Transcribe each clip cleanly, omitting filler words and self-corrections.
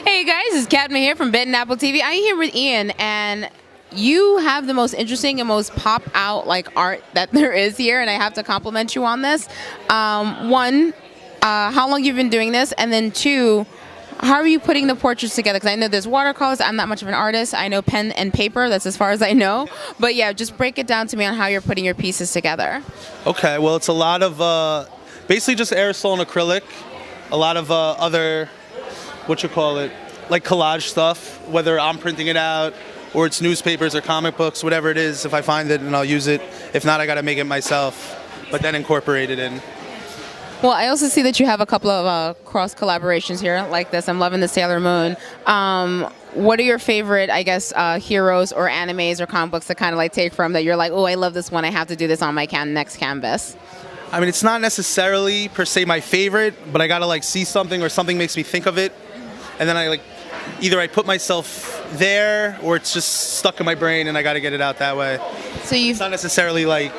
Hey guys, it's CADMA here from Apple TV. I'm here with Ian, and you have the most interesting and most pop out like art that there is here, and I have to compliment you on this. One, how long you've been doing this, and then two, how are you putting the portraits together? Because I know there's watercolors. I'm not much of an artist. I know pen and paper. That's as far as I know. But yeah, just break it down to me on how you're putting your pieces together. Okay, well, it's a lot of basically just aerosol and acrylic. A lot of other, like collage stuff, whether I'm printing it out or it's newspapers or comic books, whatever it is. If I find it, and I'll use it. If not, I got to make it myself, but then incorporate it in. Well, I also see that you have a couple of cross collaborations here like this. I'm loving the Sailor Moon. What are your favorite, I guess, heroes or animes or comic books to kind of like take from that you're like, oh, I love this one. I have to do this on my next canvas. I mean, it's not necessarily per se my favorite, but I got to like see something or something makes me think of it. And then I like, either I put myself there or it's just stuck in my brain and I got to get it out that way. So it's not necessarily like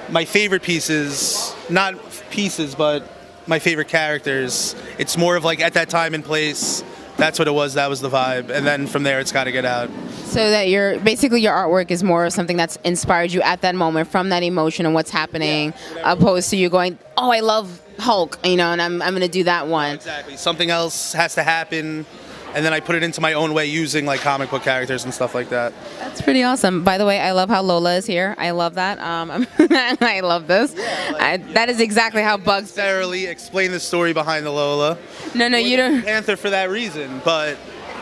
my favorite pieces, not pieces, but my favorite characters. It's more of like at that time and place, that's what it was, that was the vibe. And then from there, it's got to get out. So that basically your artwork is more of something that's inspired you at that moment from that emotion and what's happening, opposed to you going, oh, I love Hulk, you know, and I'm going to do that one. Exactly. Something else has to happen, and then I put it into my own way using like comic book characters and stuff like that. That's pretty awesome. By the way, I love how Lola is here. I love that. I love this. Yeah, that is exactly how Bugs necessarily explain the story behind the Lola. No, you don't. Panther for that reason, but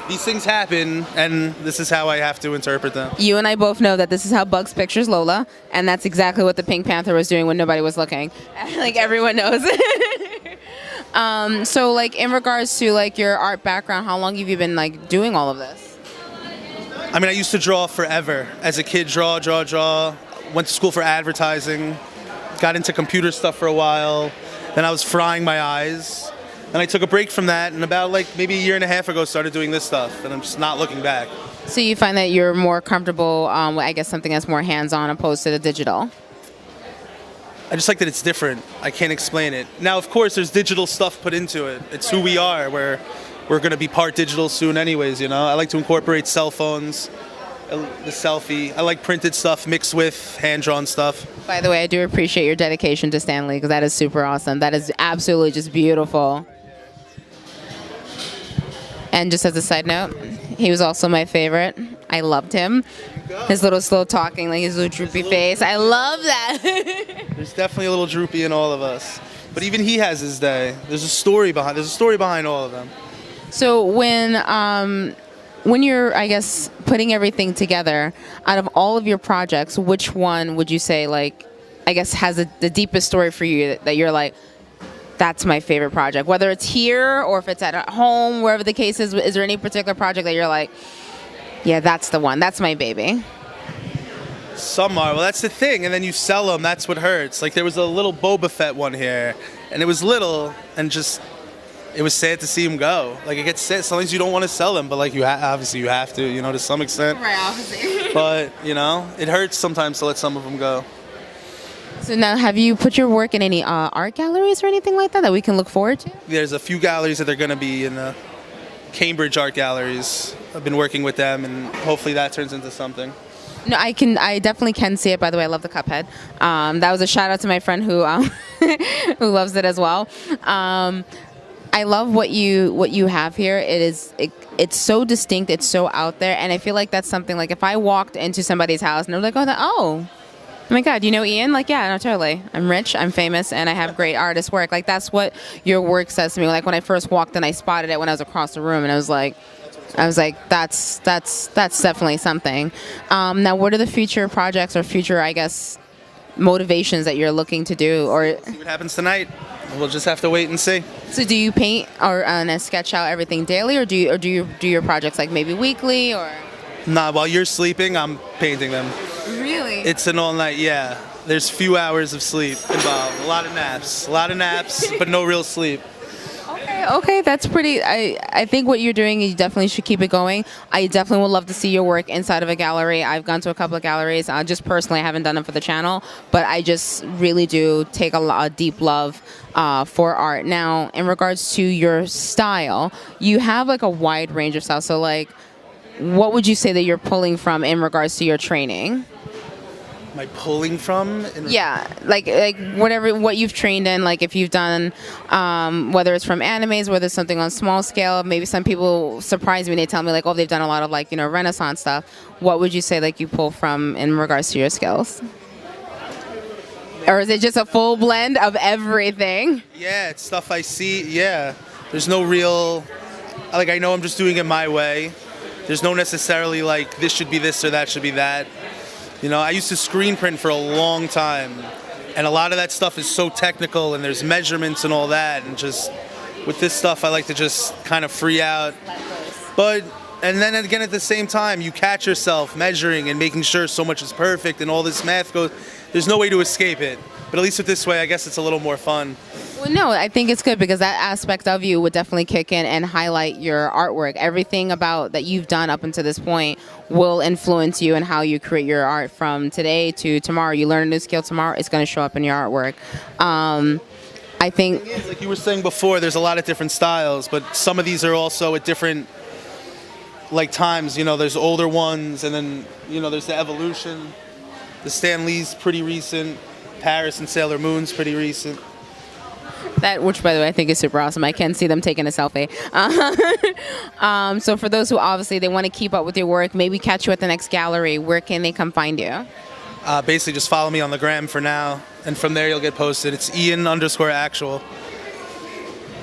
these things happen, and this is how I have to interpret them. You and I both know that this is how Bugs pictures Lola, and that's exactly what the Pink Panther was doing when nobody was looking. Like everyone knows. So like in regards to like your art background, how long have you been like doing all of this? I mean, I used to draw forever. As a kid, draw. Went to school for advertising. Got into computer stuff for a while. Then I was frying my eyes. And I took a break from that, and about like maybe a year and a half ago started doing this stuff, and I'm just not looking back. So you find that you're more comfortable with, I guess, something that's more hands-on opposed to the digital? I just like that it's different. I can't explain it. Now, of course, there's digital stuff put into it. It's who we are. We're going to be part digital soon anyways, you know? I like to incorporate cell phones, the selfie. I like printed stuff mixed with hand-drawn stuff. By the way, I do appreciate your dedication to Stan Lee, because that is super awesome. That is absolutely just beautiful. And just as a side note, he was also my favorite. I loved him. His little slow talking, like his little droopy face. I love that. There's definitely a little droopy in all of us. But even he has his day. There's a story behind all of them. So when you're, I guess, putting everything together, out of all of your projects, which one would you say, like, I guess, has the deepest story for you that you're like, that's my favorite project? Whether it's here or if it's at home, wherever the case is there any particular project that you're like, yeah, that's the one, that's my baby? Some are. Well, that's the thing. And then you sell them. That's what hurts. Like there was a little Boba Fett one here, and it was little, and just it was sad to see him go. Like it gets sad. Sometimes you don't want to sell them, but like obviously you have to, you know, to some extent. Right, obviously. But you know, it hurts sometimes to let some of them go. So now, have you put your work in any art galleries or anything like that we can look forward to? There's a few galleries that they're going to be in the Cambridge art galleries. I've been working with them, and hopefully that turns into something. No, I definitely can see it. By the way, I love the Cuphead. That was a shout out to my friend who who loves it as well. I love what you have here. It's so distinct. It's so out there, and I feel like that's something like if I walked into somebody's house and they're like, oh my God, you know Ian? Like, yeah, no, totally. I'm rich, I'm famous, and I have great artist work. Like, that's what your work says to me. Like, when I first walked in, I spotted it when I was across the room, and I was like, that's definitely something. Now, what are the future projects or future, I guess, motivations that you're looking to do? Or see what happens tonight. We'll just have to wait and see. So, do you paint or sketch out everything daily, or do you do your projects like maybe weekly, or? Nah, while you're sleeping, I'm painting them. Really? It's an all night, yeah. There's few hours of sleep involved. A lot of naps, but no real sleep. Okay, that's pretty. I think what you're doing, you definitely should keep it going. I definitely would love to see your work inside of a gallery. I've gone to a couple of galleries. Just personally, I haven't done them for the channel, but I just really do take a deep love for art. Now, in regards to your style, you have like a wide range of styles. So, like, what would you say that you're pulling from in regards to your training? Am I pulling from? Yeah, like what you've trained in, like if you've done, whether it's from animes, whether it's something on small scale. Maybe some people surprise me, they tell me like, oh, they've done a lot of like, Renaissance stuff. What would you say like you pull from in regards to your skills? Or is it just a full blend of everything? Yeah, it's stuff I see. Yeah, there's no real, like, I know I'm just doing it my way. There's no necessarily like this should be this or that should be that. I used to screen print for a long time, and a lot of that stuff is so technical, and there's measurements and all that, and just with this stuff, I like to just kind of free out. And then again, at the same time, you catch yourself measuring and making sure so much is perfect, and all this math goes. There's no way to escape it. But at least with this way, I guess it's a little more fun. Well, no, I think it's good because that aspect of you would definitely kick in and highlight your artwork. Everything about that you've done up until this point will influence you and how you create your art from today to tomorrow. You learn a new skill tomorrow, it's going to show up in your artwork. I think, like you were saying before, there's a lot of different styles, but some of these are also at different like times. There's older ones, and then there's the evolution. The Stan Lee's pretty recent. Paris and Sailor Moon's pretty recent. That, which by the way, I think is super awesome. I can see them taking a selfie. So for those who obviously they want to keep up with your work, maybe catch you at the next gallery, where can they come find you? Basically, just follow me on the gram for now, and from there you'll get posted. It's Ian_actual.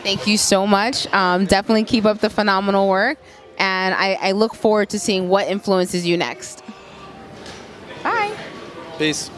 Thank you so much. Definitely keep up the phenomenal work, and I look forward to seeing what influences you next. Bye. Peace.